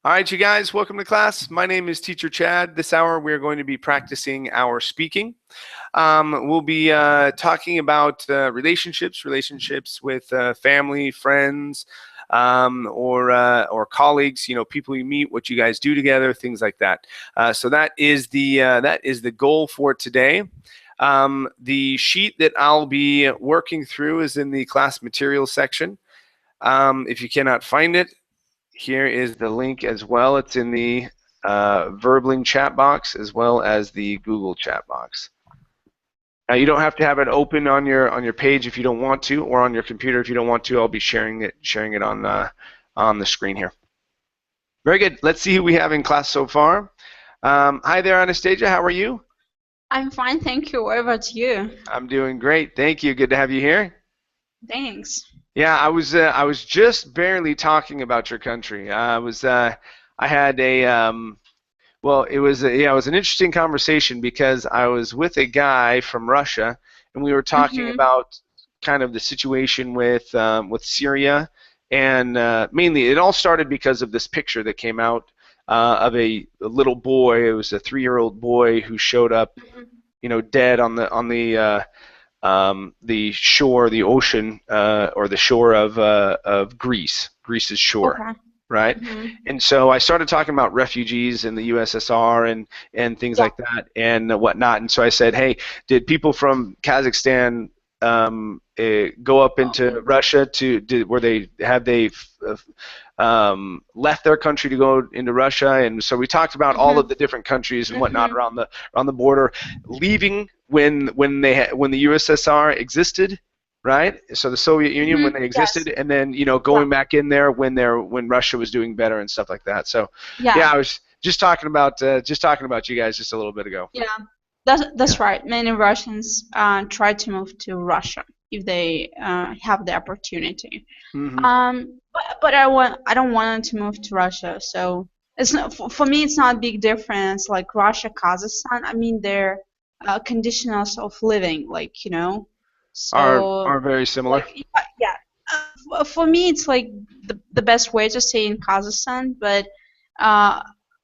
All right, you guys, welcome to class. My name is Teacher Chad. This hour, we're going to be practicing our speaking. We'll be talking about relationships with family, friends, or colleagues. You know, people you meet, what you guys do together, things like that. So that is the goal for today. The sheet that I'll be working through is in the class materials section. If you cannot find it, here is the link as well. It's in the Verbling chat box as well as the Google chat box. Now you don't have to have it open on your page if you don't want to, or on your computer if you don't want to. I'll be sharing it on the screen here. Very good. Let's see who we have in class so far. Hi there, Anastasia. How are you? I'm fine, thank you. What about you? I'm doing great. Thank you. Good to have you here. Thanks. Yeah, I was just barely talking about your country. I had a well, it was it was an interesting conversation because I was with a guy from Russia, and we were talking about kind of the situation with Syria, and mainly it all started because of this picture that came out of a little boy. It was a 3-year-old boy who showed up, you know, dead on the shore, the ocean, or the shore of Greece's shore. Okay. Right? And so I started talking about refugees in the USSR and things like that and whatnot. And so I said, hey, did people from Kazakhstan go up into Russia where they left their country to go into Russia? And so we talked about all of the different countries and whatnot around the border, leaving when the USSR existed. Right, so the Soviet Union when they existed, and then going back in there when Russia was doing better and stuff like that. So yeah, I was just talking about you guys just a little bit ago. Yeah, that's right. Many Russians try to move to Russia if they have the opportunity. But I don't want to move to Russia. So it's not for me. It's not a big difference. Like Russia, Kazakhstan. I mean, their conditions of living, So are very similar. For me, it's like the best way to stay in Kazakhstan. But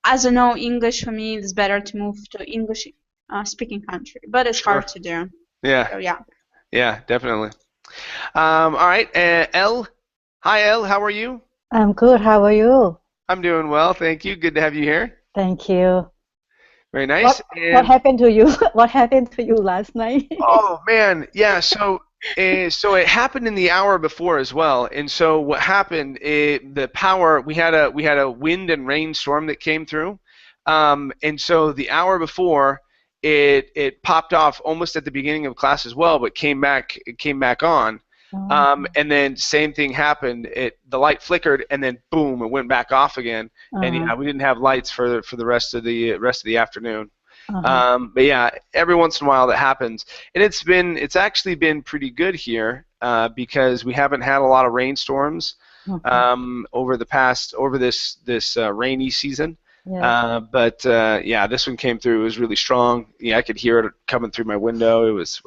as I know English, for me, it's better to move to English speaking country. But it's hard to do. Yeah. So, yeah. Yeah, definitely. All right, Elle. Hi, Elle. How are you? I'm good. How are you? I'm doing well, thank you. Good to have you here. Thank you. Very nice. What happened to you? What happened to you last night? Oh man, yeah. So it happened in the hour before as well. And so what happened? The power. We had a wind and rain storm that came through, and so the hour before it popped off almost at the beginning of class as well, but came back on. And then same thing happened. The light flickered, and then boom, it went back off again. And yeah, we didn't have lights for the rest of the afternoon. But yeah, every once in a while that happens, and it's actually been pretty good here because we haven't had a lot of rainstorms over this rainy season. But yeah, this one came through. It was really strong. Yeah, I could hear it coming through my window. It was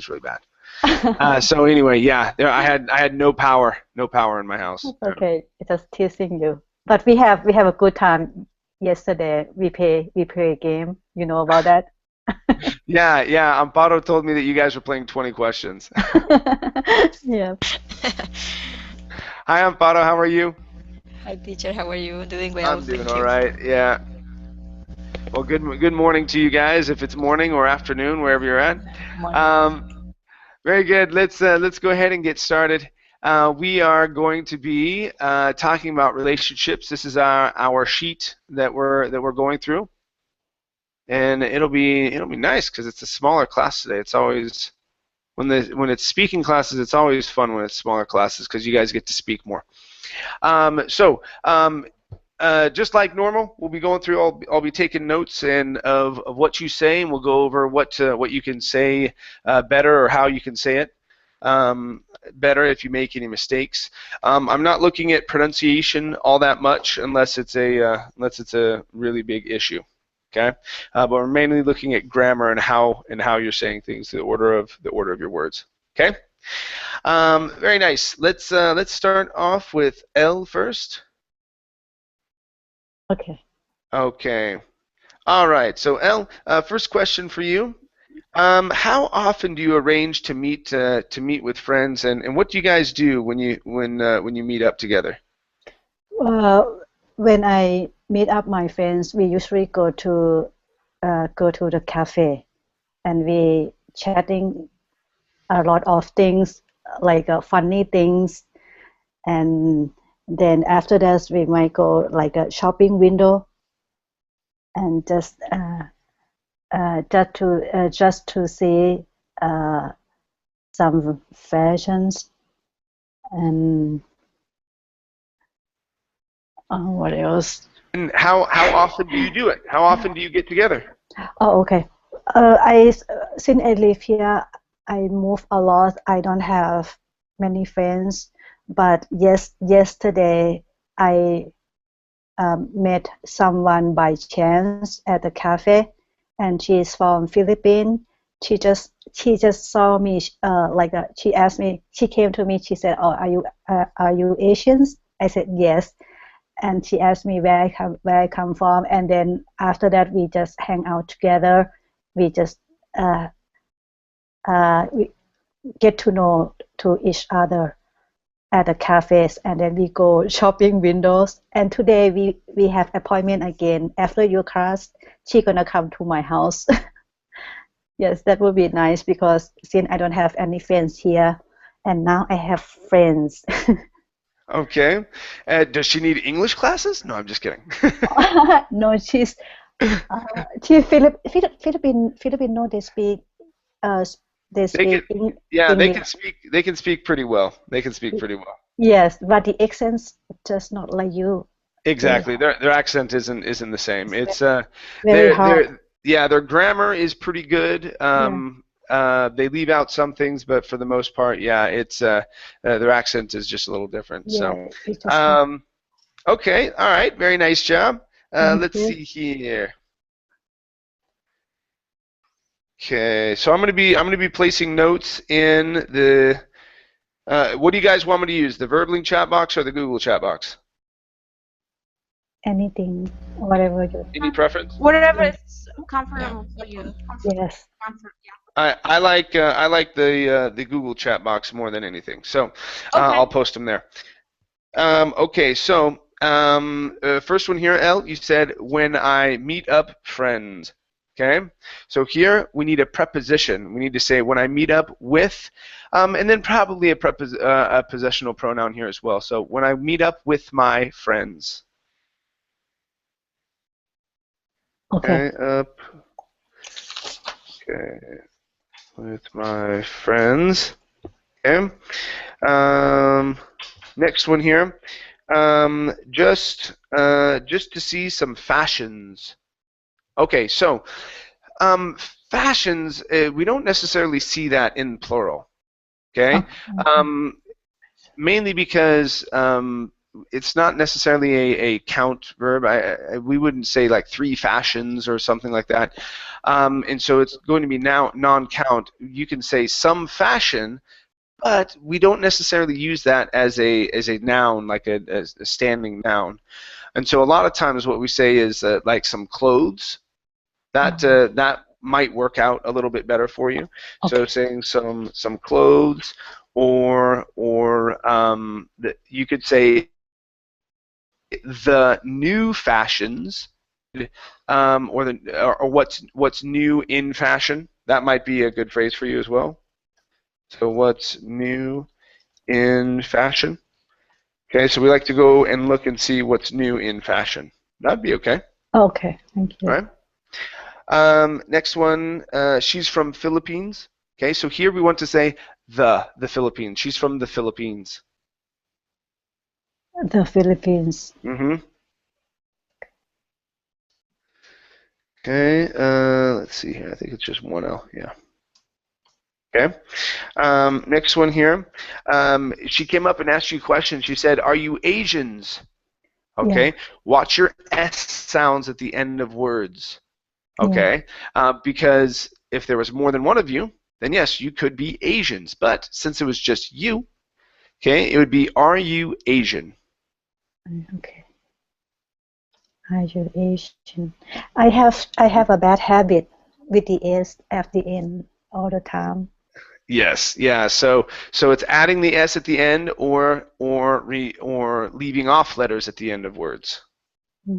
really bad. So anyway, yeah, I had no power in my house. Okay, just teasing you. But we have a good time. Yesterday we play a game. You know about that? Yeah. Amparo told me that you guys were playing 20 questions. Yeah. Hi, Amparo. How are you? Hi, teacher. How are you? Doing well. I'm doing all right. Yeah. Well, good morning to you guys. If it's morning or afternoon, wherever you're at. Very good. Let's go ahead and get started. We are going to be talking about relationships. This is our sheet that we're going through, and it'll be nice because it's a smaller class today. It's always when it's speaking classes, it's always fun when it's smaller classes because you guys get to speak more. Just like normal, we'll be going through. I'll be taking notes of what you say, and we'll go over what you can say better or how you can say it better if you make any mistakes. I'm not looking at pronunciation all that much unless it's a really big issue. Okay, but we're mainly looking at grammar and how you're saying things, the order of your words. Okay, very nice. Let's start off with Elle first. Okay. Okay. All right. So, Elle, first question for you. How often do you arrange to meet with friends, and what do you guys do when you meet up together? When I meet up my friends, we usually go to the cafe, and we chatting a lot of things, like funny things, and then after that we might go like a shopping window and just to see uh, some fashions and what else? And how often do you do it? How often do you get together? Oh, okay. I since I live here, I move a lot. I don't have many friends, but yesterday I met someone by chance at the cafe, and she's from Philippines. She just saw me, she asked me. She came to me. She said, "Oh, are you Asians?" I said yes, and she asked me where I come from, and then after that we just hang out together. We just uh, we get to know to each other at the cafes, and then we go shopping windows. And today we have appointment again after your class. She gonna come to my house. Yes, that would be nice because since I don't have any friends here, and now I have friends. Okay. Does she need English classes? No, I'm just kidding. No, she Filipino. Uh, they They can, speak yeah, English. they can speak pretty well. They can speak pretty well. Yes, but the accent's just not like you. Very Exactly. hard. Their accent isn't the same. It's It's very hard. their grammar is pretty good. Yeah. They leave out some things, but for the most part, yeah, it's their accent is just a little different. So, Yeah, it's just hard. um, okay, all right, very nice job. Thank Let's you. see here. Okay, so I'm gonna be placing notes in the. What do you guys want me to use? The Verbling chat box or the Google chat box? Anything, whatever you. Any preference? Whatever is comfortable for you. Yes. Comfort, yeah. I like the Google chat box more than anything. So Okay. I'll post them there. Okay, so first one here, Elle, you said when I meet up friends. Okay, so here we need a preposition. We need to say when I meet up with, and then probably a possessional pronoun here as well. So when I meet up with my friends. Okay. Okay, up. Okay, with my friends. Okay. Next one here. Just to see some fashions. Okay, so fashions, we don't necessarily see that in plural. Okay, mainly because it's not necessarily a count verb. We wouldn't say like 3 fashions or something like that. And so it's going to be now non-count. You can say some fashion, but we don't necessarily use that as a noun, like a standing noun. And so a lot of times what we say is like some clothes. That might work out a little bit better for you. So Okay. saying some clothes, or you could say the new fashions, or what's new in fashion. That might be a good phrase for you as well. So what's new in fashion? Okay, so we like to go and look and see what's new in fashion. That'd be okay. Okay. Thank All you. right. Next one, she's from Philippines. Okay, so here we want to say the Philippines. She's from the Philippines. The Philippines. Mm-hmm. Okay, let's see here. I think it's just one L. Yeah. Okay. Next one here. She came up and asked you a question. She said, "Are you Asians?" Okay. Yeah. Watch your S sounds at the end of words. Yeah. Okay. Because if there was more than one of you, then yes, you could be Asians. But since it was just you, okay, it would be, "Are you Asian?" Okay. Are you Asian? I have a bad habit with the S at the end all the time. Yes, yeah. So it's adding the s at the end, or leaving off letters at the end of words.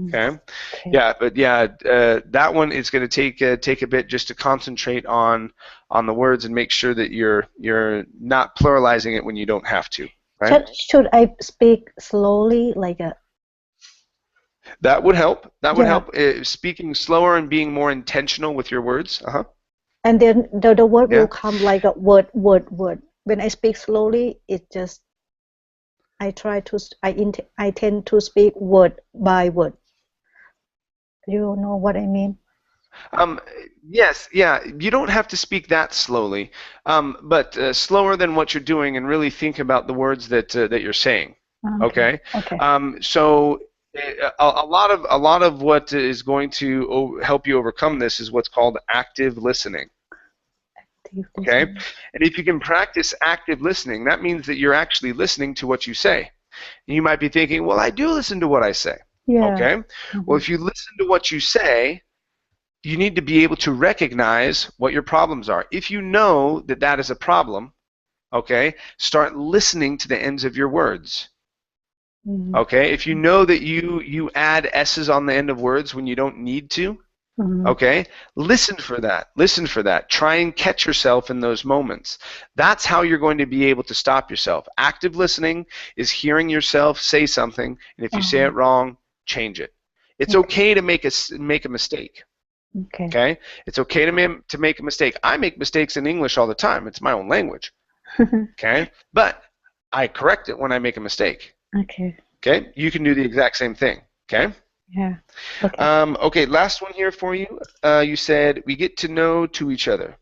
Okay. Okay. Yeah, but yeah, that one is going to take a bit just to concentrate on the words and make sure that you're not pluralizing it when you don't have to. Right? Should I speak slowly like a That would help. That would yeah? help. Speaking slower and being more intentional with your words. Uh huh. And then the word Yeah. will come like a word. When I speak slowly, it just I tend to speak word by word. You know what I mean? Um, yes, yeah. You don't have to speak that slowly, but slower than what you're doing, and really think about the words that you're saying. Okay. Okay. So a lot of what is going to help you overcome this is what's called active listening. Okay. And if you can practice active listening, that means that you're actually listening to what you say. And you might be thinking, well, I do listen to what I say. Yeah. Okay. Well, if you listen to what you say, you need to be able to recognize what your problems are. If you know that that is a problem, okay, start listening to the ends of your words. Okay, if you know that you add s's on the end of words when you don't need to, okay, listen for that. Listen for that. Try and catch yourself in those moments. That's how you're going to be able to stop yourself. Active listening is hearing yourself say something, and if you say it wrong, change it. It's okay to make a mistake. Okay? It's okay to make a mistake. I make mistakes in English all the time. It's my own language. Okay? But I correct it when I make a mistake. Okay. Okay? You can do the exact same thing. Okay? Yeah. Okay. Okay, last one here for you. You said we get to know to each other.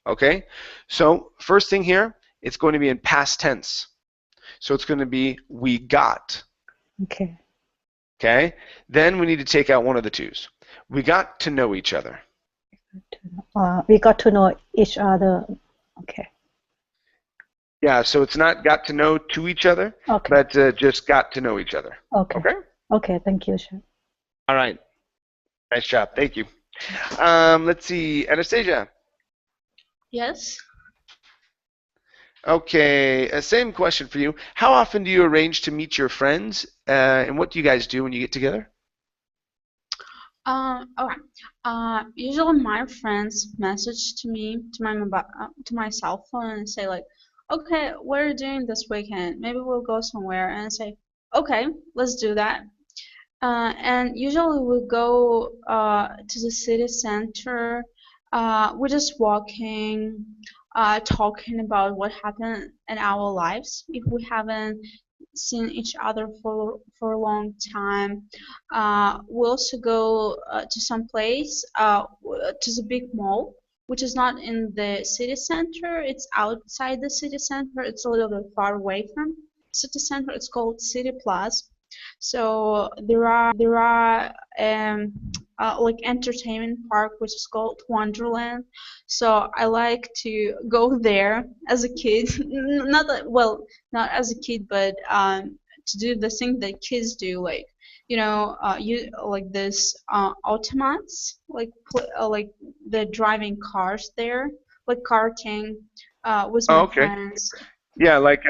Okay? So, first thing here, it's going to be in past tense. So it's going to be we got. Okay. Okay? Then we need to take out one of the twos. We got to know each other. We got to know each other. Okay. Yeah, so it's not got to know to each other, but just got to know each other. Okay. Okay? Okay, thank you, Chef. All right. Nice job. Thank you. Let's see. Anastasia. Yes. Okay, same question for you. How often do you arrange to meet your friends, and what do you guys do when you get together? Okay. Usually my friends message to me to my cell phone and say like, okay, what are you doing this weekend? Maybe we'll go somewhere. And I say, okay, let's do that. And usually we go to the city center. We're just walking, talking about what happened in our lives. If we haven't seen each other for a long time, we also go to some place, to the big mall, which is not in the city center. It's outside the city center. It's a little bit far away from city center. It's called City Plaza. So there are like entertainment park which is called Wonderland. So I like to go there as a kid, not as a kid, but to do the thing that kids do, like you like this automats, like the driving cars there, like karting with my friends. Yeah, like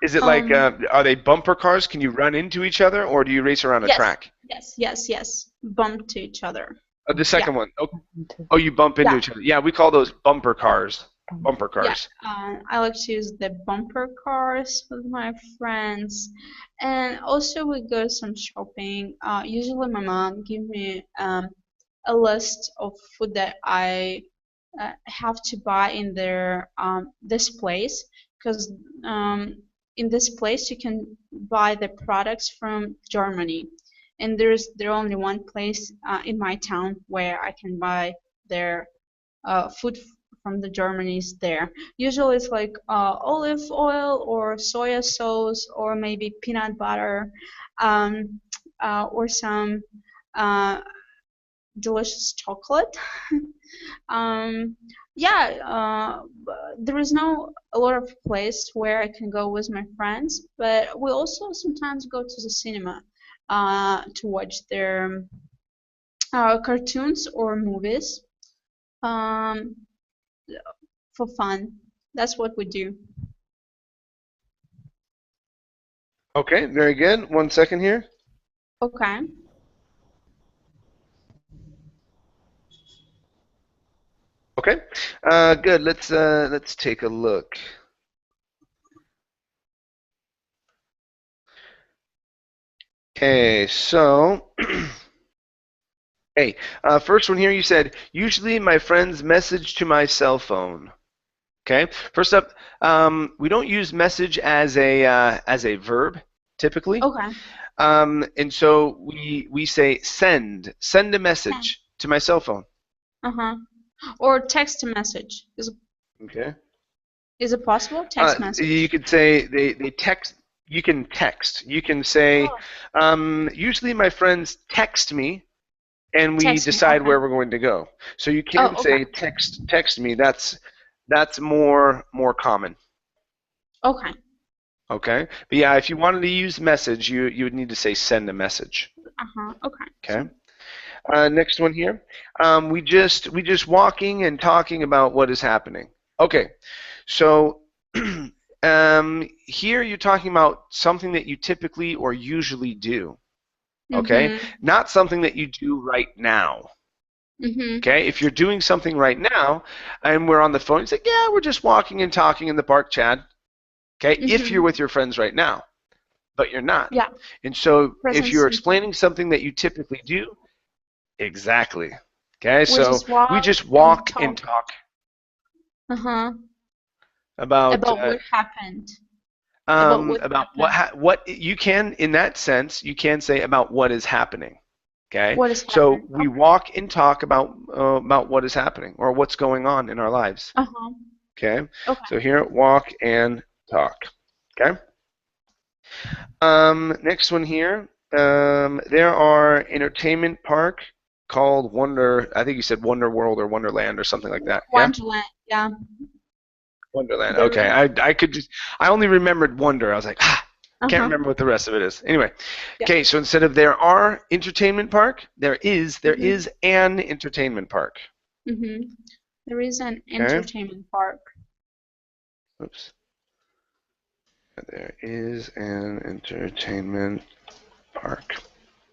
is it like are they bumper cars? Can you run into each other, or do you race around a track? Yes. Bump to each other. The second one. Oh, you bump into each other. Yeah, we call those bumper cars. Bumper cars. Yeah, I like to use the bumper cars with my friends, and also we go some shopping. Usually my mom give me a list of food that I have to buy in this place, because in this place you can buy the products from Germany, and there's only one place in my town where I can buy their food from the Germany's there. Usually it's like olive oil or soya sauce or maybe peanut butter, or some delicious chocolate. There is no a lot of place where I can go with my friends, but we also sometimes go to the cinema. to watch their cartoons or movies um, for fun. That's what we do. Okay, very good. 1 second here. Okay. Okay, good. Let's take a look. Okay, so hey, first one here. You said usually my friends message to my cell phone. Okay, first up, we don't use message as a verb typically. Okay. And so we say send a message to my cell phone. Or text a message. Okay. Is it possible? Text message. You could say they text. You can text. You can say, usually my friends text me, and we decide where we're going to go. So you can say text me. That's more common. Okay. Okay. But yeah, if you wanted to use message, you would need to say send a message. Okay. Okay. Next one here. We just walking and talking about what is happening. Okay. So here you're talking about something that you typically or usually do. Okay. Not something that you do right now. Okay. If you're doing something right now and we're on the phone, it's like, yeah, we're just walking and talking in the park, Chad. Okay. If you're with your friends right now, but you're not. Yeah. And so Present if you're simple. explaining something that you typically do, exactly. Okay. We So we just walk and talk. About what happened. About what you can, in that sense, you can say about what is happening. Okay. What is so happening. we walk and talk about what is happening or what's going on in our lives. Okay. So here, walk and talk. Okay. Next one here. There are entertainment park called Wonder. I think you said Wonder World or Wonderland or something like that. Wonderland. Yeah. Wonderland. Okay. I only remembered Wonder. I was like, can't remember what the rest of it is. Anyway. Yeah. Okay. So instead of there are entertainment park, there is an entertainment park. There is an entertainment park. Oops. There is an entertainment park.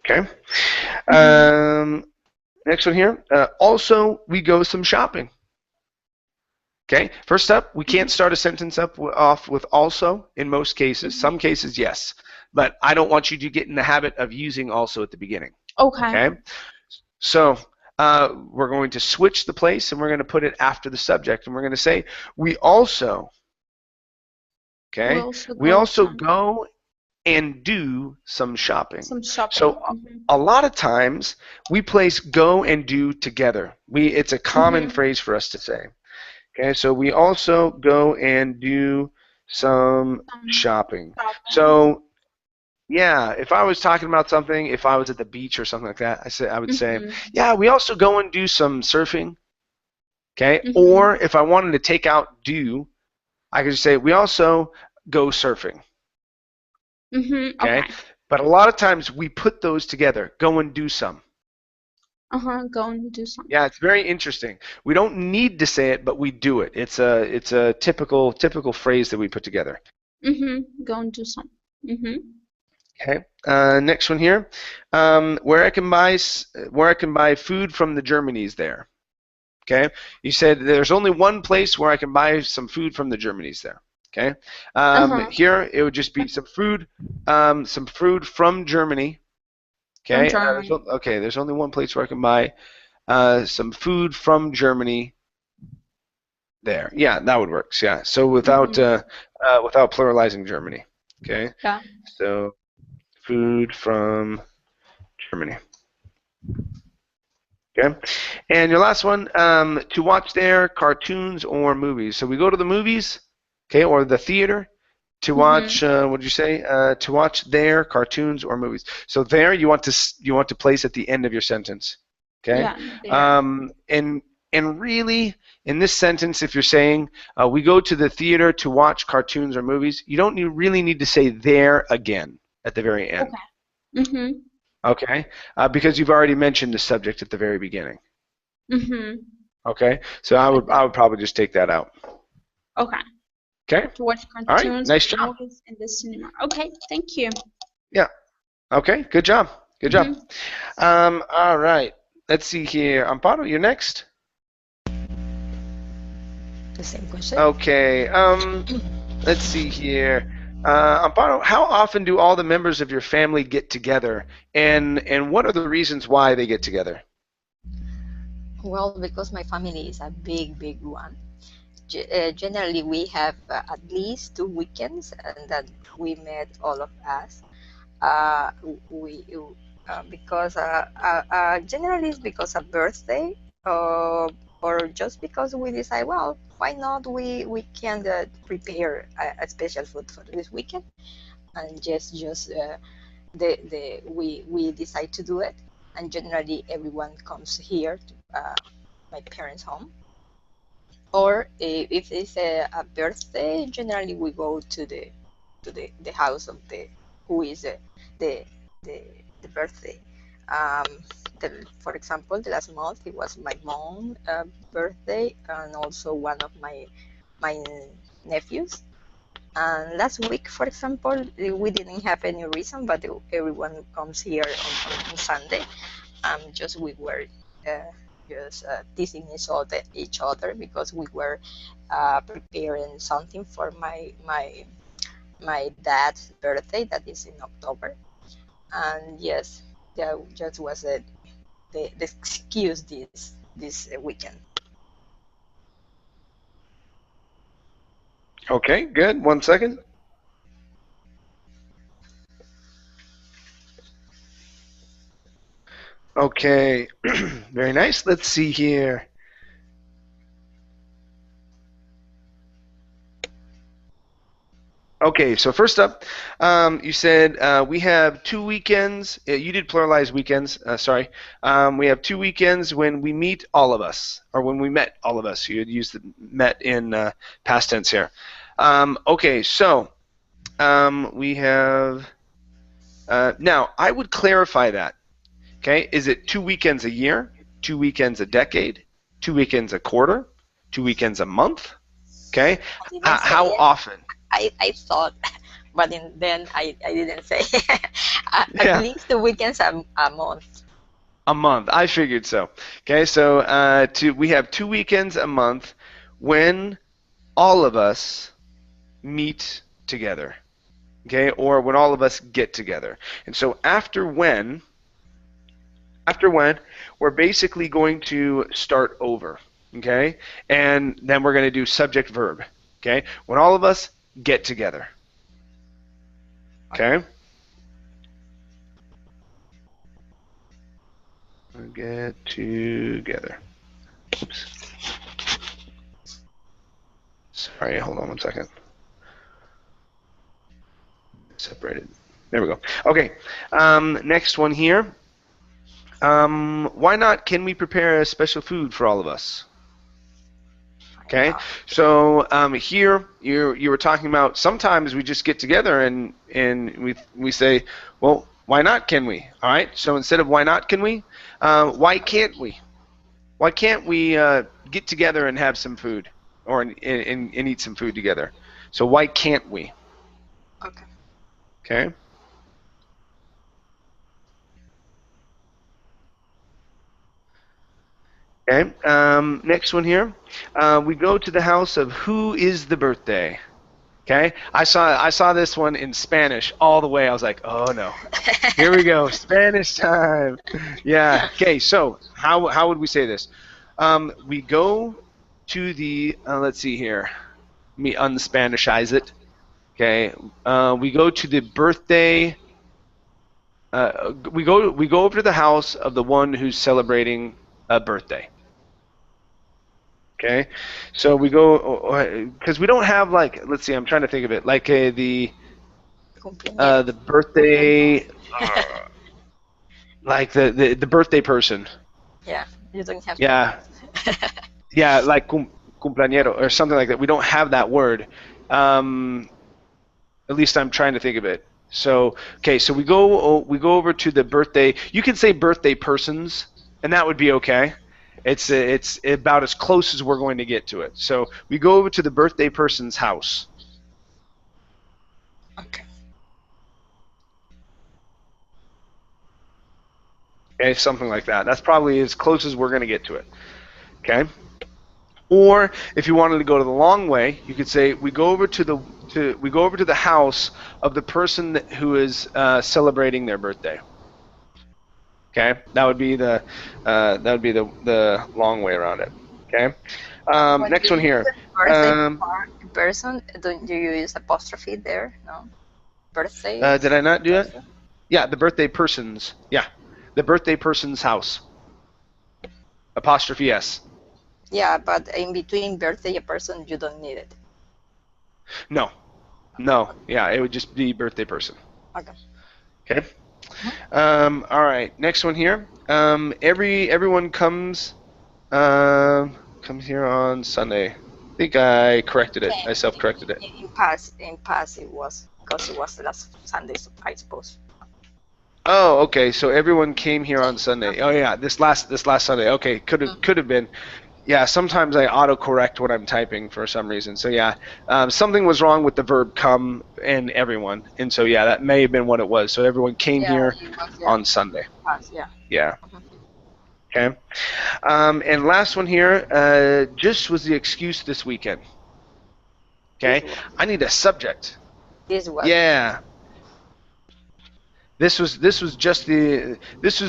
Okay. Next one here. Also, we go some shopping. Okay. First up, we can't start a sentence off with also in most cases. Some cases, yes. But I don't want you to get in the habit of using also at the beginning. Okay. So we're going to switch the place and we're going to put it after the subject and we're going to say we also. Okay. We also go and do some shopping. So a lot of times we place go and do together. It's a common phrase for us to say. Okay, so we also go and do some shopping. So yeah, if I was talking about something, if I was at the beach or something like that, I would say, yeah, we also go and do some surfing. Okay, or if I wanted to take out do, I could just say we also go surfing. Okay, but a lot of times we put those together. Go and do some. Go and do something. Yeah, it's very interesting. We don't need to say it, but we do it. It's a typical phrase that we put together. Go and do something. Okay. Next one here. Where I can buy food from the Germany's there. Okay. You said there's only one place where I can buy some food from the Germany's there. Okay. Here it would just be some food from Germany. Okay. There's only one place where I can buy some food from Germany. There. Yeah, that would work. Yeah. So without pluralizing Germany. Okay. Yeah. So food from Germany. Okay. And your last one, to watch their cartoons or movies. So we go to the movies, okay, or the theater to watch. What did you say? To watch their cartoons or movies. So there, you want to place at the end of your sentence. Okay. Yeah. And really, in this sentence, if you're saying we go to the theater to watch cartoons or movies, you don't really need to say there again at the very end. Okay. Okay, because you've already mentioned the subject at the very beginning. Mm-hmm. Okay, so I would probably just take that out. Okay. Okay. To watch All right. cartoons Nice or job. movies in the cinema. Okay, thank you. Yeah. Okay. Good job. Good job. Mm-hmm. All right. Let's see here. Amparo, you're next. The same question. Okay. Let's see here. Amparo, how often do all the members of your family get together, and what are the reasons why they get together? Well, because my family is a big one. Generally, we have at least 2 weekends, and then we met all of us. Uh, we because generally it's because of birthday, or just because we decide, well, why not we can prepare a special food for this weekend, and just we decide to do it, and generally everyone comes here to my parents' home. Or if it's a birthday, generally we go to the house of the who is the the the birthday. Um, for example, the last month it was my mom's birthday, and also one of my nephews. And last week, for example, we didn't have any reason, but everyone comes here on Sunday. Just we were just teasing each other because we were preparing something for my dad's birthday that is in October. And yes, that just was the excuse this weekend. Okay. Good. 1 second. Okay. Very nice. Let's see here. Okay, so first up, you said we have 2 weekends. You did pluralize weekends. Sorry. We have 2 weekends when we meet all of us, or when we met all of us. You had used the met in past tense here. Okay, so we have. Now, I would clarify that. Okay, is it 2 weekends a year, 2 weekends a decade, 2 weekends a quarter, 2 weekends a month? Okay, how often? I thought, but then I didn't say. Yeah. At least 2 weekends a month. A month. I figured so. Okay, so we have 2 weekends a month when all of us meet together. Okay, or when all of us get together. And so after when, we're basically going to start over. Okay, and then we're going to do subject verb. Okay, when all of us get together. Okay. Get together. Oops. Sorry, hold on 1 second. Separated. There we go. Okay. Next one here. Why not? Can we prepare a special food for all of us? Okay. So here you were talking about sometimes we just get together and we say, well, why not? Can we? All right. So instead of why not? Can we? Why can't we? Why can't we get together and have some food, or and eat some food together? So why can't we? Okay. Okay. Okay. Next one here. We go to the house of who is the birthday. Okay. I saw this one in Spanish all the way. I was like, oh no. Here we go. Spanish time. Yeah. Okay. So how would we say this? We go to the. Let's see here. Let me unspanishize it. Okay. We go to the birthday. We go over to the house of the one who's celebrating a birthday. Okay, so we go because we don't have like, let's see, I'm trying to think of it, like the birthday, like the birthday person. Yeah, you don't have. Yeah, yeah, like cumpleañero or something like that. We don't have that word. At least I'm trying to think of it. So okay, so we go over to the birthday. You can say birthday persons, and that would be okay. It's about as close as we're going to get to it. So we go over to the birthday person's house. Okay. Okay, something like that. That's probably as close as we're going to get to it. Okay. Or if you wanted to go to the long way, you could say we go over to the house of the person who is celebrating their birthday. Okay, that would be the long way around it. Okay. Next one here. Person, don't you use apostrophe there? No. Birthday. Did I not do it? Yeah, the birthday person's. Yeah, the birthday person's house. Apostrophe S. Yeah, but in between birthday and person, you don't need it. No. Yeah, it would just be birthday person. Okay. Okay. All right. Next one here. Everyone comes here on Sunday. I think I corrected it. I self-corrected it. In past it was because it was the last Sunday, I suppose. Oh, okay. So everyone came here on Sunday. Oh yeah, this last Sunday. Okay, could have been. Yeah, sometimes I autocorrect when I'm typing for some reason. So yeah, something was wrong with the verb come and everyone, and so yeah, that may have been what it was. So everyone came here on Sunday. Yeah. Okay. And last one here, just was the excuse this weekend. Okay. I need a subject. Yeah. This was just the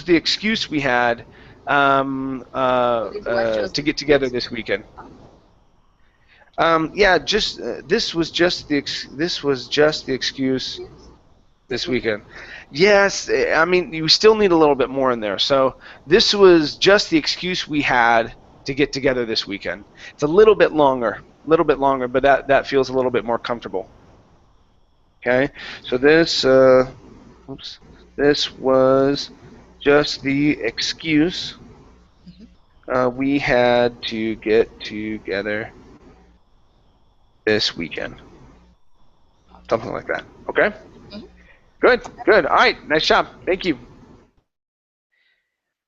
excuse we had to get together this weekend. Yeah, this was just the excuse this weekend. Yes, I mean you still need a little bit more in there. So this was just the excuse we had to get together this weekend. It's a little bit longer, but that feels a little bit more comfortable. Okay, so this was just the excuse we had to get together this weekend. Something like that. Okay? Good. All right. Nice job. Thank you.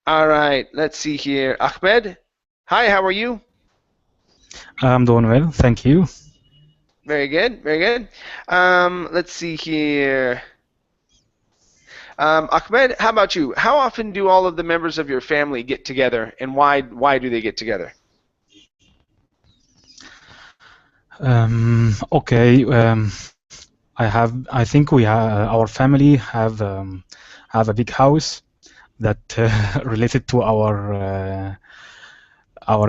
All right. Let's see here. Ahmed. Hi, how are you? I'm doing well. Thank you. Very good. Let's see here. Ahmed, how about you? How often do all of the members of your family get together, and why do they get together? Okay. I think our family have a big house that related to our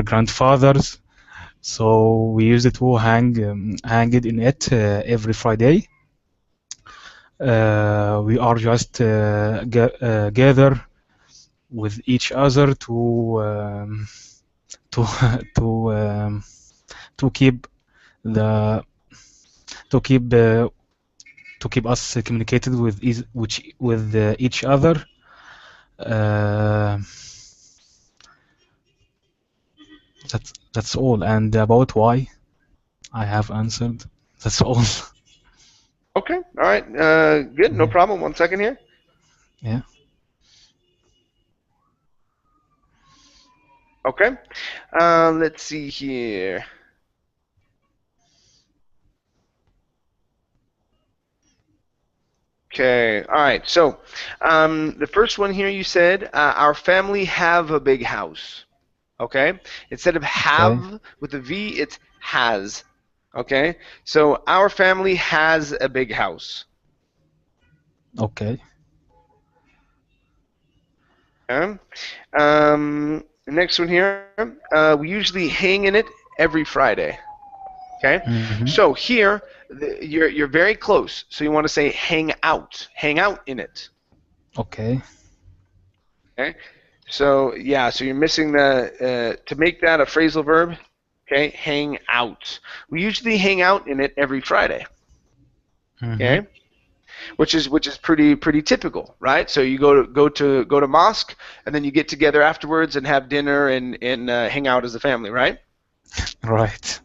grandfathers. So we used to hang it in it every Friday. We are just gather with each other to keep us communicated with each other. That's all. And about why, I have answered. That's all. Okay. All right. Good. No problem. 1 second here. Yeah. Okay. Let's see here. Okay. All right. So the first one here, you said our family have a big house. Okay. Instead of have with a V, it's has. Okay. So our family has a big house. Okay. Okay. The next one here, we usually hang in it every Friday. Okay. So here, you're very close. So you want to say hang out in it. Okay. Okay. So yeah, so you're missing the to make that a phrasal verb. Okay, hang out. We usually hang out in it every Friday. Okay, which is pretty typical, right? So you go to mosque, and then you get together afterwards and have dinner and hang out as a family, right? Right.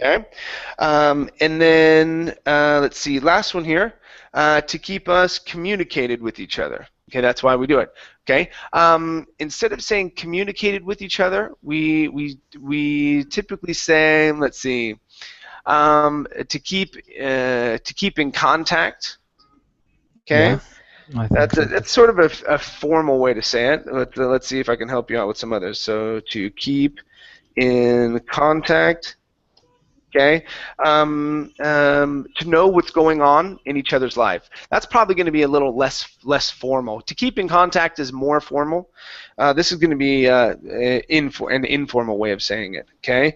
Okay, and then let's see, last one here, to keep us communicated with each other. Okay, that's why we do it. Okay, instead of saying communicated with each other, we typically say, let's see, to keep in contact. Okay, Yeah, I think so. that's sort of a formal way to say it. Let's see if I can help you out with some others. So to keep in contact. Okay, to know what's going on in each other's life. That's probably going to be a little less formal. To keep in contact is more formal. This is going to be an informal way of saying it. Okay,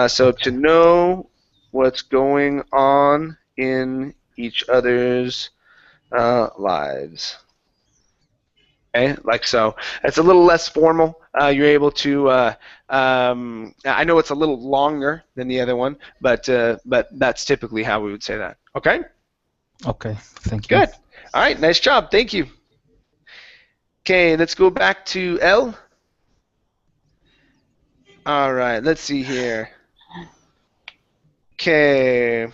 so to know what's going on in each other's lives. Okay, like so. It's a little less formal. You're able to. I know it's a little longer than the other one, but that's typically how we would say that. Okay. Okay, thank you. Good. All right. Nice job. Thank you. Okay, let's go back to L. All right. Let's see here. Okay.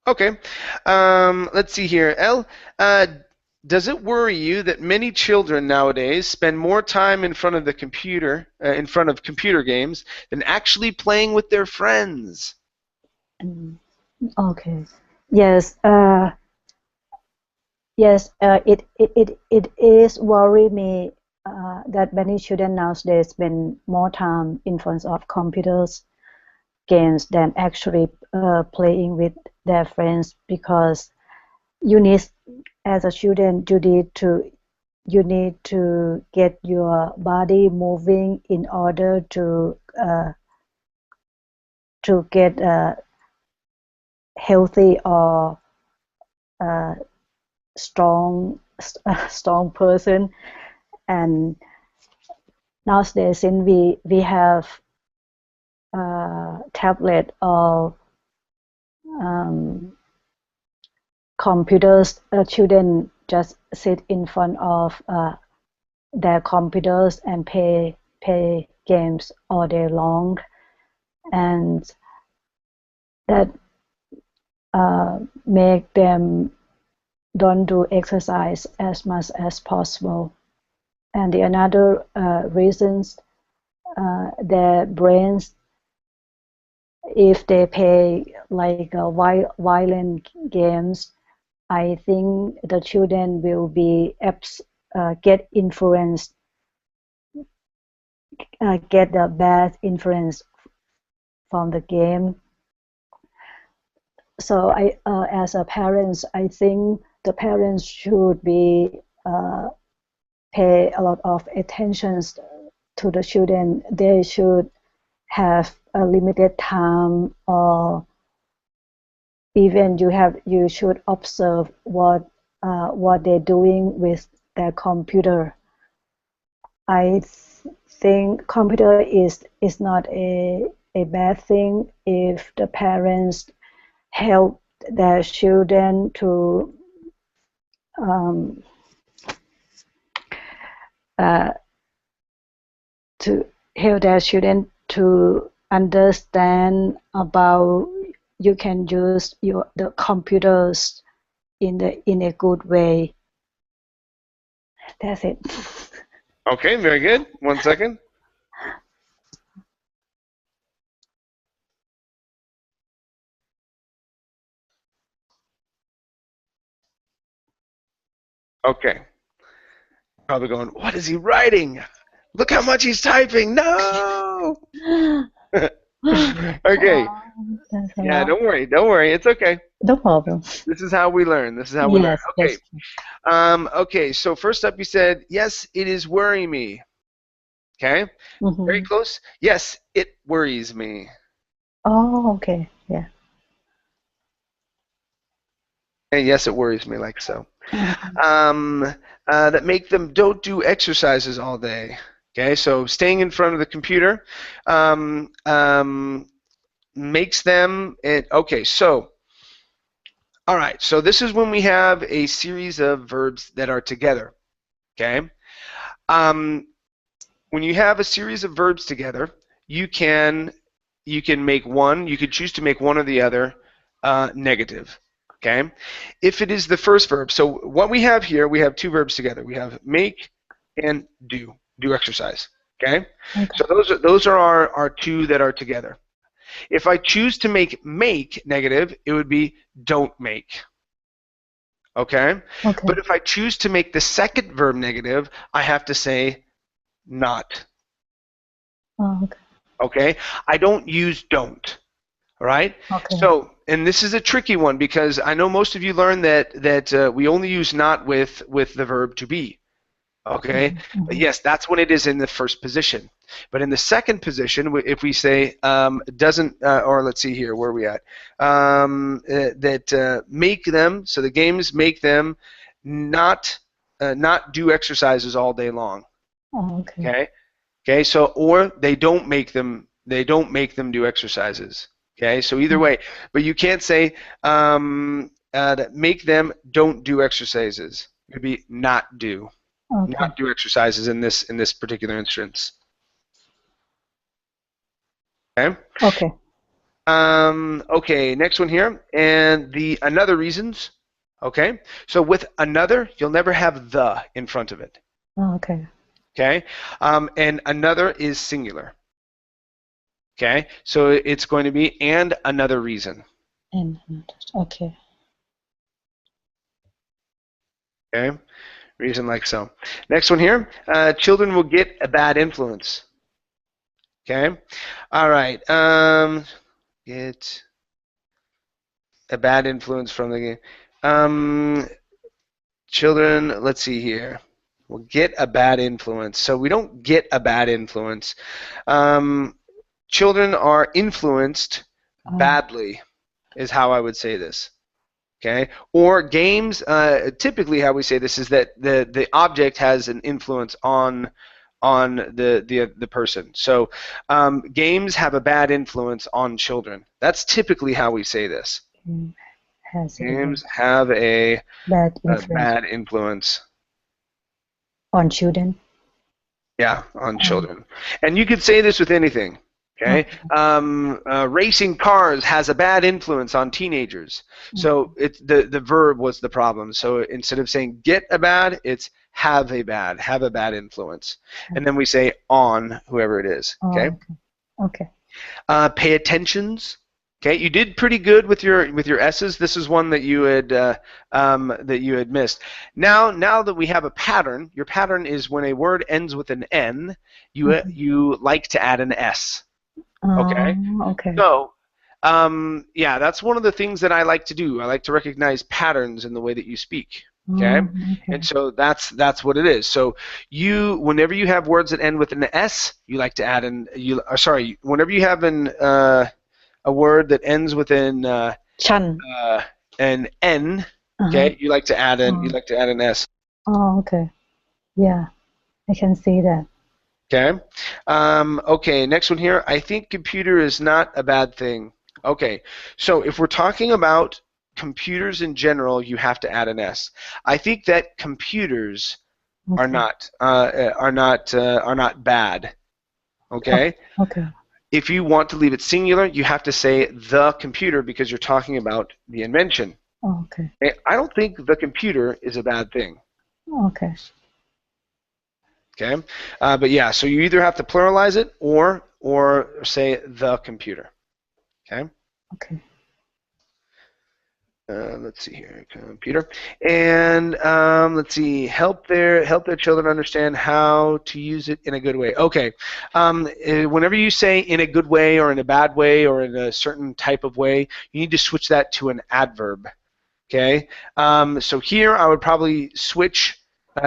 Okay. Let's see here. L. Does it worry you that many children nowadays spend more time in front of the computer, in front of computer games, than actually playing with their friends? Okay. Yes. Yes. It is worry me that many children nowadays spend more time in front of computers games than actually playing with their friends, because you need, as a student, you need to get your body moving in order to get a healthy or strong person. And nowadays, since we have tablet or computers, children just sit in front of their computers and play games all day long, and that make them don't do exercise as much as possible. And the another reasons, their brains, if they play like violent games, I think the children will be get influenced, get the bad influence from the game. So as a parents, I think the parents should be pay a lot of attention to the children. They should have a limited time, or even you should observe what they're doing with their computer. I think computer is not a bad thing if the parents help their children to help their children to understand about you can use the computers in a good way. That's it. Okay, very good. 1 second. Okay. Probably going, what is he writing? Look how much he's typing. No! Okay. Yeah, don't worry. Don't worry. It's okay. No problem. This is how we learn. This is how we learn. Okay. Yes. Okay, so first up you said, yes, it is worrying me. Okay? Mm-hmm. Very close. Yes, it worries me. Oh, okay. Yeah. And yes, it worries me, like so. That make them don't do exercises all day. Okay, so staying in front of the computer makes them. Okay, so all right. So this is when we have a series of verbs that are together. Okay. When you have a series of verbs together, you can make one. You could choose to make one or the other negative. Okay. If it is the first verb, so what we have here, we have two verbs together. We have make and do. Do exercise. Okay. So those are our two that are together. If I choose to make negative, it would be don't make. Okay? But if I choose to make the second verb negative, I have to say not. Okay? I don't use don't. All right? So, and this is a tricky one because I know most of you learned that we only use not with the verb to be. Okay? But yes, that's when it is in the first position. But in the second position, if we say doesn't, or let's see here, where are we at? That make them, so the games make them not do exercises all day long. Okay. Okay. So or they don't make them do exercises. Okay. So either way, but you can't say that make them don't do exercises. It would be not do. Not do exercises in this particular instance. Okay. Okay, next one here, and the another reasons. Okay, so with another, you'll never have the in front of it. Okay, and another is singular. Okay, so it's going to be and another reason. Okay, reason like so. Next one here, children will get a bad influence. Okay, all right. Get a bad influence from the game. Children, let's see here. We'll get a bad influence. So we don't get a bad influence. Children are influenced badly, is how I would say this. Okay, or games. Typically, how we say this is that the object has an influence on the person. So games have a bad influence on children. That's typically how we say this. Games have a bad influence on children. Yeah, on children. And you could say this with anything. Okay, racing cars has a bad influence on teenagers. So it's the verb was the problem. So instead of saying get a bad, it's have a bad influence, and then we say on whoever it is. Okay. Pay attentions. Okay, you did pretty good with your S's. This is one that you had missed. Now that we have a pattern, your pattern is when a word ends with an N, you like to add an S. Okay. So, yeah, that's one of the things that I like to do. I like to recognize patterns in the way that you speak. Okay. And so that's what it is. So whenever you have words that end with an S, you like to add whenever you have a word that ends with an N, okay, you like to add an S. Okay. Yeah, I can see that. Okay. Okay, next one here. I think computer is not a bad thing. Okay, so if we're talking about computers in general, you have to add an S. I think that computers are not bad. Okay. If you want to leave it singular, you have to say the computer because you're talking about the invention. I don't think the computer is a bad thing. Okay, but yeah, so you either have to pluralize it or say the computer. Okay. Let's see here, computer, and let's see, help their children understand how to use it in a good way. Okay, whenever you say in a good way or in a bad way or in a certain type of way, you need to switch that to an adverb. Okay, so here I would probably switch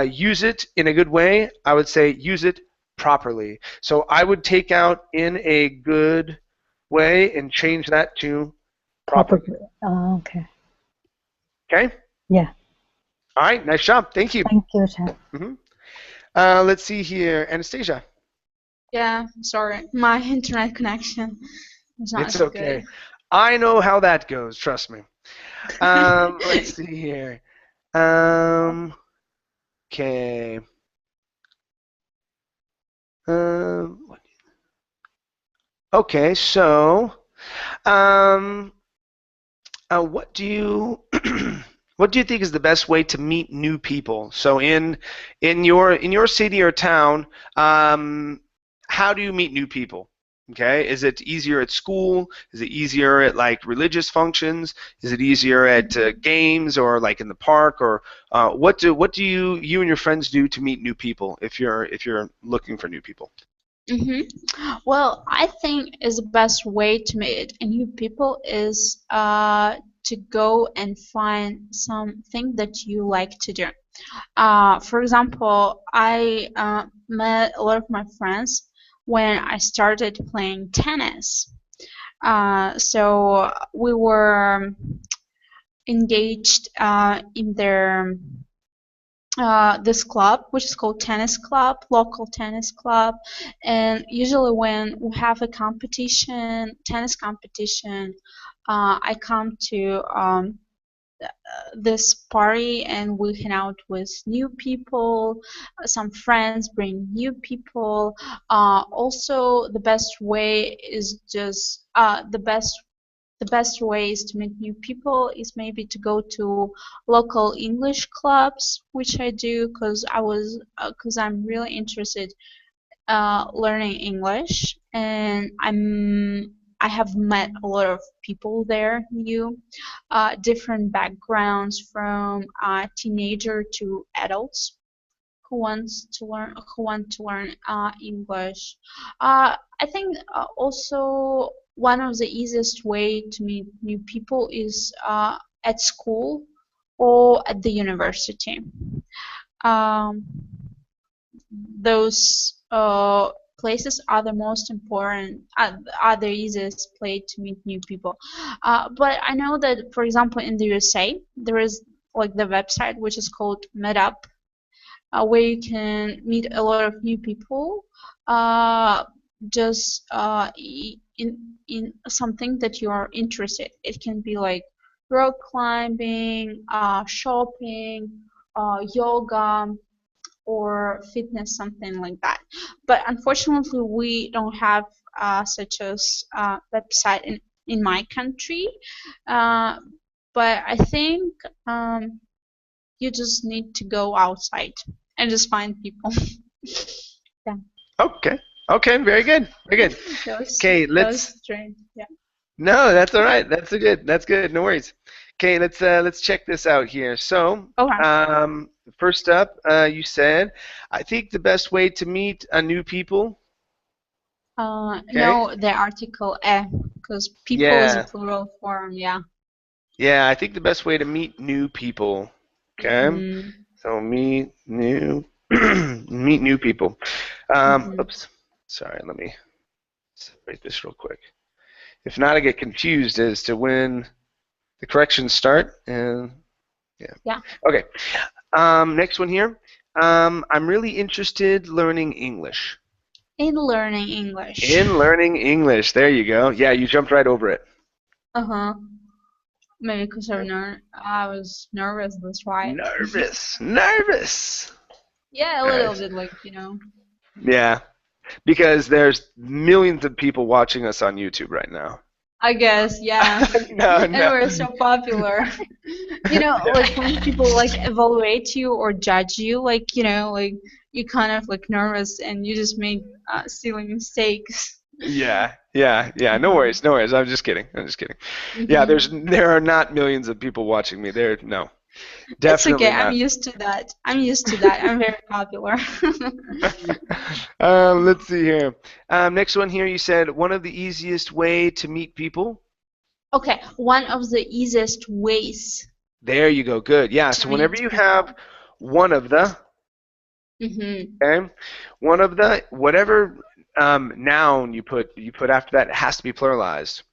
use it in a good way. I would say use it properly. So I would take out in a good way and change that to properly. Okay. Okay? Yeah. All right, nice job. Thank you. Thank you, Chad. Let's see here. Anastasia. Yeah, sorry. My internet connection is not so okay. Good. I know how that goes, trust me. Let's see here. Okay. Okay, so um, what do you what do you think is the best way to meet new people? So in your city or town, how do you meet new people? Okay, is it easier at school? Is it easier at like religious functions? Is it easier at games or like in the park? Or what do you and your friends do to meet new people if you're looking for new people? Well, I think is the best way to meet new people is to go and find something that you like to do. For example, I met a lot of my friends when I started playing tennis. So we were engaged in their this club, which is called Tennis Club, local tennis club. And usually when we have a competition, tennis competition, I come to this party and we hang out with new people. Some friends bring new people. Also, the best way is just the best ways to meet new people is maybe to go to local English clubs, which I do because I'm really interested learning English, and I have met a lot of people there, new, different backgrounds from teenager to adults who want to learn English. I think also one of the easiest way to meet new people is at school or at the university. Um, those places are the most important, are the easiest place to meet new people. But I know that, for example, in the USA, there is like the website which is called Meetup, where you can meet a lot of new people, just in something that you are interested. It can be like rock climbing, shopping, yoga, or fitness, something like that. But unfortunately, we don't have such a website in my country. Uh, but I think you just need to go outside and just find people. Yeah. Okay. Okay. Very good. Very good. Okay. That was strange. Yeah. No, that's all right. That's good. That's good. No worries. Okay, let's check this out here. So, Okay. first up, you said, I think the best way to meet a new people. Okay. No, the article because people is a Yeah. plural form. Yeah. Yeah, I think the best way to meet new people. Okay. Mm-hmm. So meet new meet new people. Mm-hmm. Oops. Sorry, let me separate this real quick. If not, I get confused as to when the corrections start. And yeah. Yeah. Okay. Next one here. I'm really interested learning English. In learning English. In learning English. There you go. Yeah, you jumped right over it. Uh-huh. Maybe because I was nervous, that's why. Nervous. Nervous. Yeah, a little bit, like. Yeah, because there's millions of people watching us on YouTube right now. I guess, yeah. No, And no. we're so popular. Like when people like evaluate you or judge you, like, like you kind of like nervous and you just make silly mistakes. Yeah, yeah, yeah. No worries, no worries. I'm just kidding. I'm just kidding. Yeah, Mhm. there are not millions of people watching me. No, It's definitely okay. I'm not. used to that. I'm very popular. Let's see here. Next one here. You said one of the easiest way to meet people. Okay, one of the easiest ways There you go. Good. Yeah. to So whenever meet you have people. one of the, Mm-hmm. okay, one of the whatever noun you put after that, it has to be pluralized.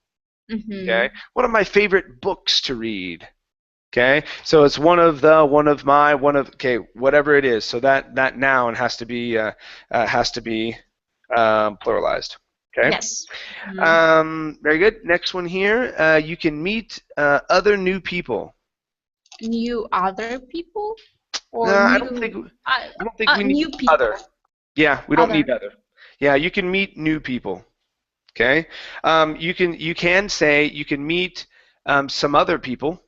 Okay. Mm-hmm. One of my favorite books to read. Okay. So it's one of the, one of my, one of, okay, whatever it is. So that noun has to be pluralized. Okay. Yes. Mm-hmm. Very good. Next one here. You can meet other new people. New other people No, or I don't think we need new people. other. Yeah, we don't Other. need other. Yeah, you can meet new people. Okay. You can say you can meet some other people.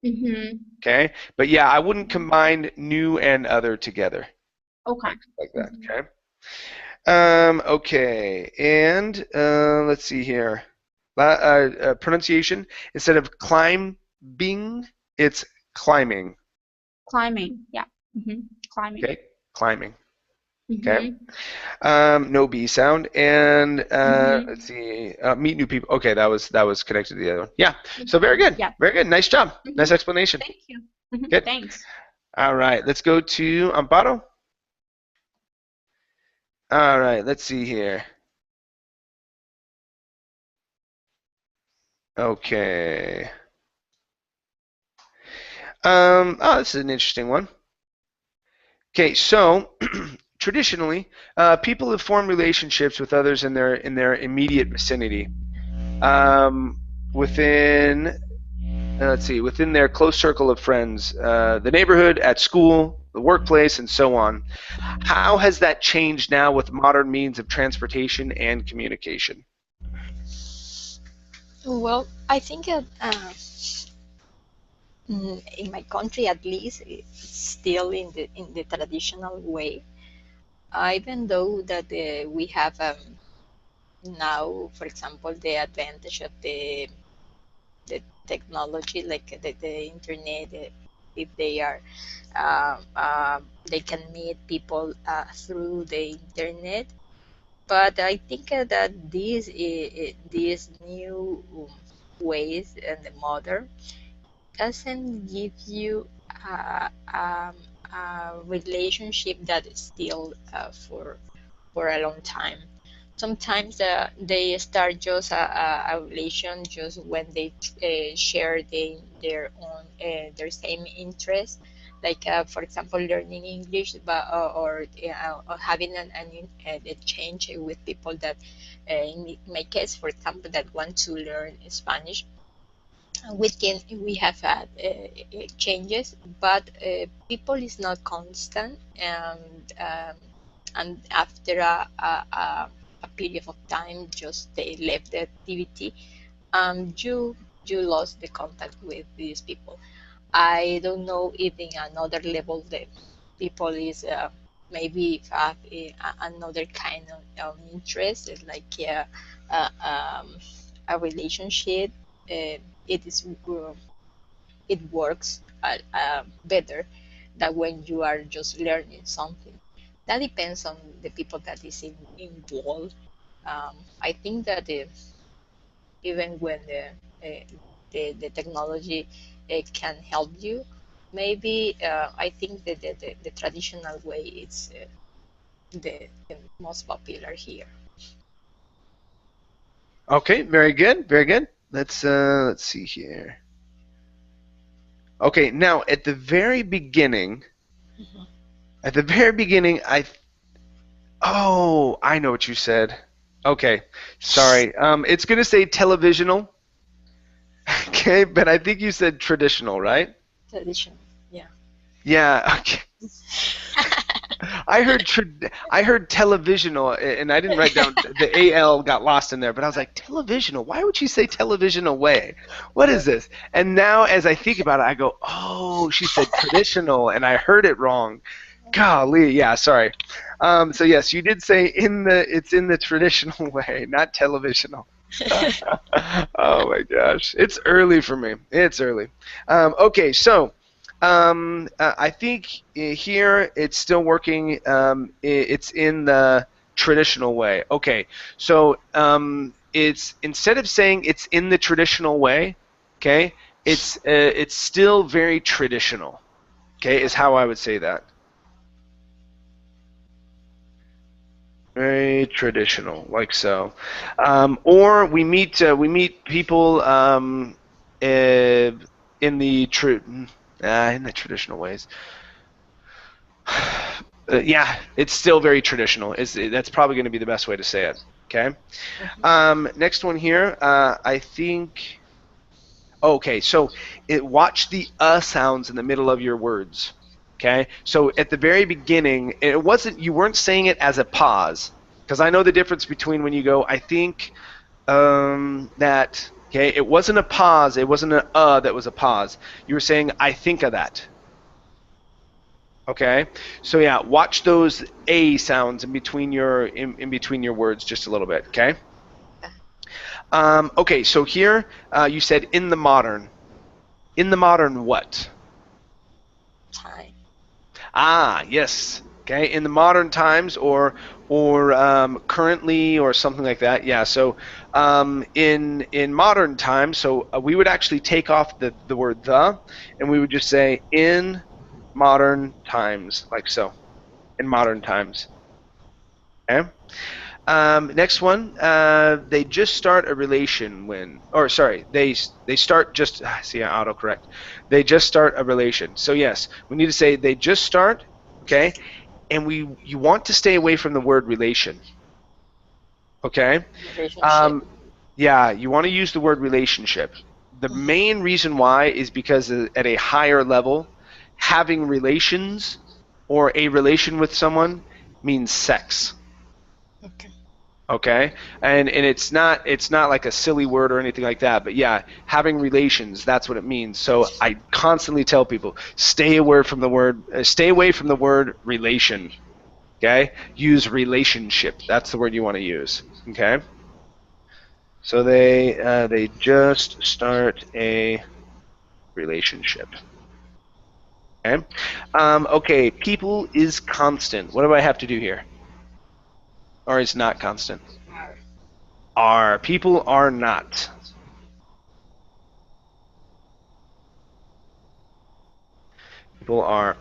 Okay. But yeah, I wouldn't combine new and other together. Okay. Like that. Okay. Okay. And let's see here. Pronunciation, instead of climbing, it's climbing. Climbing. Yeah. Climbing. Okay. Climbing. Okay. No B sound. And let's see. Meet new people. Okay, that was connected to the other one. Yeah. So very good. Yeah. Very good. Nice job. Nice explanation. Thank you. Good. Thanks. All right. Let's go to Amparo. All right. Let's see here. Okay. Oh, this is an interesting one. Okay, so traditionally, people have formed relationships with others in their immediate vicinity, within within their close circle of friends, the neighborhood, at school, the workplace, and so on. How has that changed now with modern means of transportation and communication? Well, I think in my country, at least, it's still in the traditional way. Even though that we have now, for example, the advantage of the technology, like the internet, if they are they can meet people through the internet. But I think that these new ways and the modern doesn't give you a relationship that is still for a long time. Sometimes they start just a relation just when they share their own their same interests, like for example learning English, but or having an exchange with people that, in my case, for example, that want to learn Spanish. We have had changes, but people is not constant, and after a period of time, just they left the activity, you lost the contact with these people. I don't know if in another level the people is maybe have another kind of interest, like a relationship. It is it works better than when you are just learning something. That depends on the people that is involved. I think that even when the technology can help you, maybe I think that the traditional way is the most popular here. Okay, very good, very good. Let's see here. Okay, now at the very beginning, I know what you said. Okay, sorry. It's gonna say televisional. Okay, but I think you said traditional, right? Traditional, yeah. Yeah. Okay. I heard televisional, and I didn't write down the AL got lost in there, but I was like, televisional. Why would she say televisional way? What is this? And now, as I think about it, I go, oh, she said traditional, and I heard it wrong. Golly, yeah, sorry. So yes, you did say it's in the traditional way, not televisional. Oh my gosh, it's early for me. It's early. Okay, so. I think here it's still working. It's in the traditional way. Okay, so it's, instead of saying it's in the traditional way, okay, it's still very traditional. Okay, is how I would say that. Very traditional, like so. Or we meet people in the traditional ways. Yeah, it's still very traditional. That's probably going to be the best way to say it. Okay. Next one here. I think. Okay, so watch the sounds in the middle of your words. Okay, so at the very beginning, you weren't saying it as a pause. Because I know the difference between when you go, I think that, okay, it wasn't a pause, it wasn't an that was a pause. You were saying, I think of that. Okay, so yeah, watch those A sounds in between your words just a little bit, okay? Okay, so here you said in the modern. In the modern what? Time. Ah, yes. Okay, in the modern times or currently or something like that. Yeah. So in modern times, so we would actually take off the word the, and we would just say in modern times, like so. In modern times. Okay. Next one, they just start a relation when, or sorry, they start just, see, autocorrect. They just start a relation. So yes, we need to say they just start, okay, and you want to stay away from the word relation, okay? Relationship. Yeah, you want to use the word relationship. The main reason why is because at a higher level, having relations or a relation with someone means sex. Okay. Okay, and it's not like a silly word or anything like that, but yeah, having relations, that's what it means. So I constantly tell people, stay away from the word relation. Okay, use relationship. That's the word you want to use. Okay, so they just start a relationship. Okay, okay, people is constant. What do I have to do here? Or is not constant? Are. People are not. People are.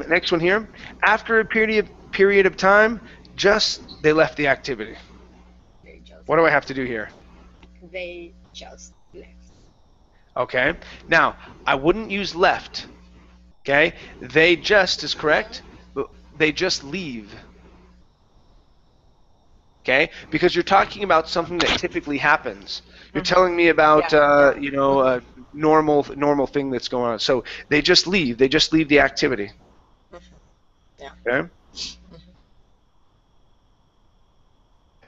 Next one here. After a period of time, just they left the activity. What do I have to do here? They just left. Okay. Now, I wouldn't use left. Okay. They just is correct, but they just leave. Okay, because you're talking about something that typically happens. You're telling me about you know, a normal thing that's going on. So they just leave. They just leave the activity. Yeah. Okay.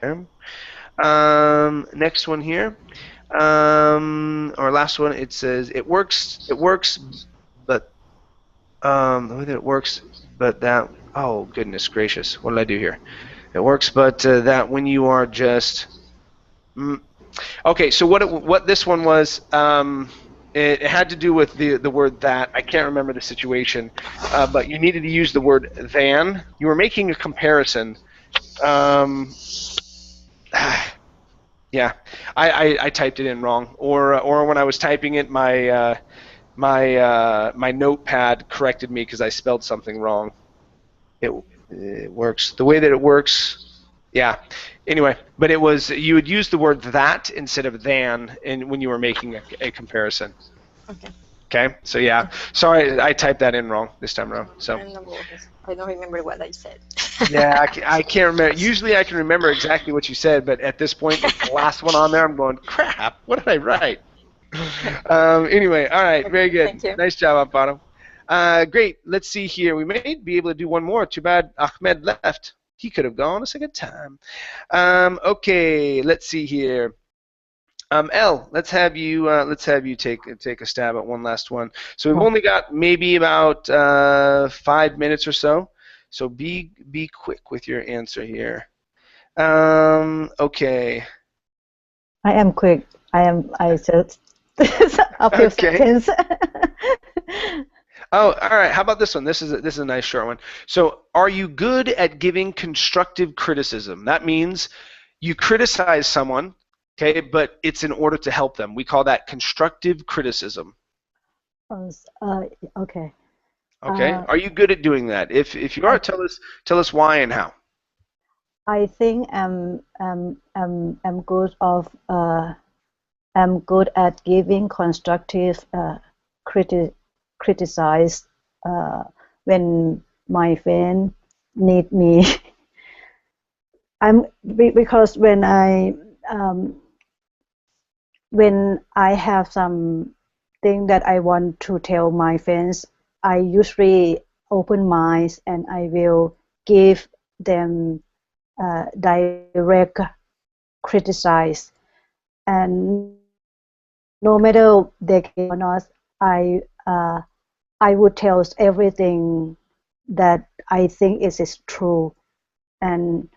Okay. Next one here, or last one. It says it works. It works, but the way that it works, but that. Oh goodness gracious! What did I do here? It works, but that when you are just. Okay, so what this one was, it had to do with the word that. I can't remember the situation, but you needed to use the word than. You were making a comparison. Yeah, I typed it in wrong, or when I was typing it, my notepad corrected me because I spelled something wrong. It works the way that it works. Yeah. Anyway, but it was, you would use the word that instead of than when you were making a comparison. Okay. Okay. So yeah, sorry, I typed that in wrong this time around. So. I don't remember what I said. Yeah, I can't remember. Usually I can remember exactly what you said, but at this point, it's the last one on there. I'm going, crap, what did I write? Anyway, all right, very good. Thank you. Nice job, Amparo. Great. Let's see here. We may be able to do one more. Too bad Ahmed left. He could have gone a second time. Okay, let's see here. Elle, let's have you take a stab at one last one. So we've only got maybe about 5 minutes or so. So be quick with your answer here. Okay. I am quick. I just a few seconds. Oh, all right. How about this one? This is a nice short one. So, are you good at giving constructive criticism? That means you criticize someone, okay, but it's in order to help them. We call that constructive criticism. Okay. Okay. Are you good at doing that? If you are, tell us why and how. I think I'm good I'm good at giving constructive criticize when my friend need me. Because when I have some thing that I want to tell my friends, I usually open minds and I will give them direct criticize, and no matter they can or not, I would tell everything that I think is true, and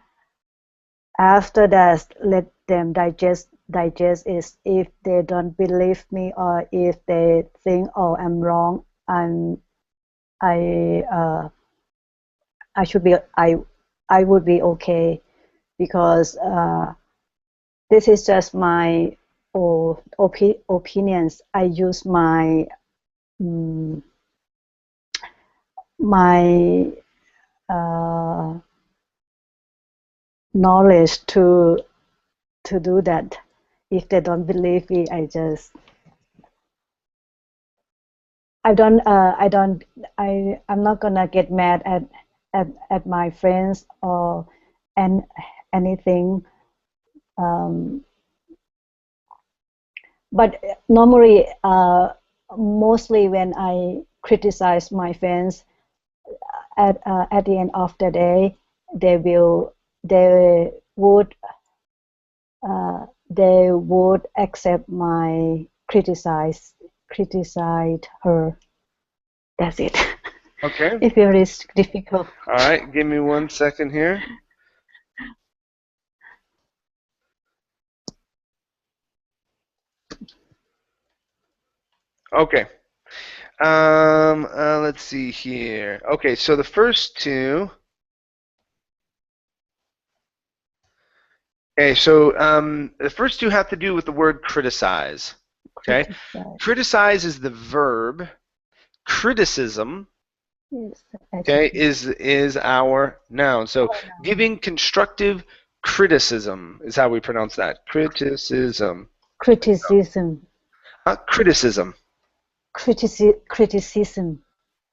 after that let them digest it. If they don't believe me, or if they think, oh, I'm wrong, I should be, I would be okay, because this is just my opinions. I use my knowledge to do that. If they don't believe me, I'm not gonna get mad at my friends or anything. But normally, mostly when I criticize my friends, at the end of the day, they would accept my criticize her. That's it. Okay. It's very difficult. All right, give me 1 second here. Okay. Let's see here. Okay, so the first two. Okay, so the first two have to do with the word criticize. Okay, criticize is the verb. Criticism, okay, is our noun. So giving constructive criticism is how we pronounce that. Criticism. Criticism. Criticism. Criticism.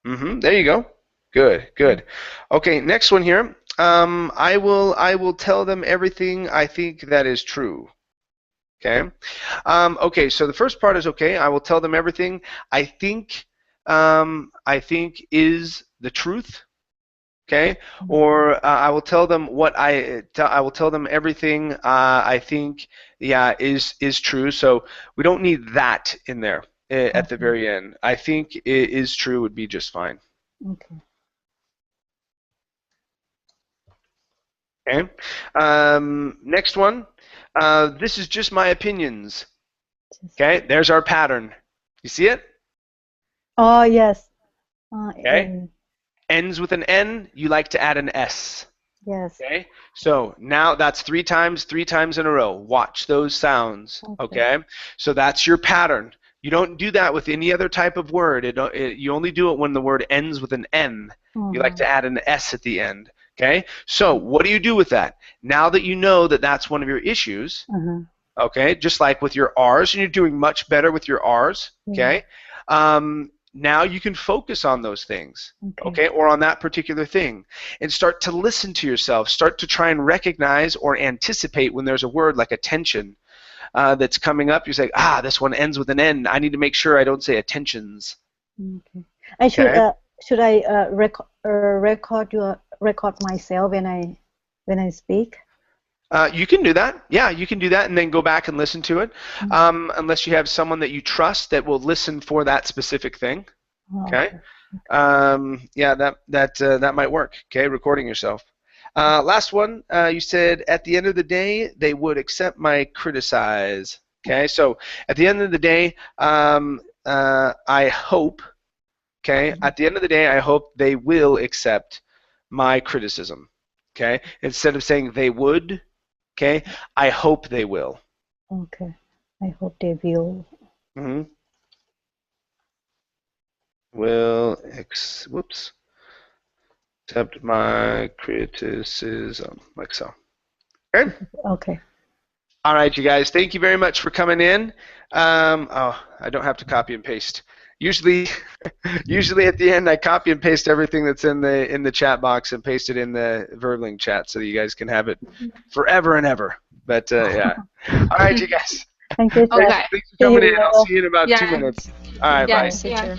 There you go. Good. Okay, next one here. I will tell them everything I think that is true. Okay. Okay, so the first part is okay. I will tell them everything I think is the truth. Okay. Or I will tell them I will tell them everything I think is true. So we don't need that in there at the very end. I think it is true would be just fine. Okay. Okay. Next one. This is just my opinions. Okay. There's our pattern. You see it? Oh yes. Okay. Ends with an N. You like to add an S. Yes. Okay. So now that's three times in a row. Watch those sounds. Okay. So that's your pattern. You don't do that with any other type of word. You only do it when the word ends with an N. You like to add an S at the end. Okay, so what do you do with that? Now that you know that that's one of your issues, okay, just like with your R's, and you're doing much better with your R's, okay, now you can focus on those things, okay, or on that particular thing, and start to listen to yourself, start to try and recognize or anticipate when there's a word like attention that's coming up. You say, this one ends with an N. I need to make sure I don't say attentions. Okay. And should I record myself when I speak? You can do that. Yeah, you can do that and then go back and listen to it. Unless you have someone that you trust that will listen for that specific thing. Okay. Yeah, that might work. Okay, recording yourself. Last one. You said at the end of the day they would accept my criticize. Okay, so at the end of the day, I hope. Okay, at the end of the day, I hope they will accept my criticism. Okay, instead of saying they would, okay, I hope they will. Okay, I hope they will. Will accept my criticism, like so. Okay. Okay. All right, you guys. Thank you very much for coming in. I don't have to copy and paste. Usually at the end I copy and paste everything that's in the chat box and paste it in the Verbling chat so that you guys can have it forever and ever. But yeah. All right, you guys. Thank you. Okay. Thanks for coming in. I'll see you in about 2 minutes. All right, bye. Yeah.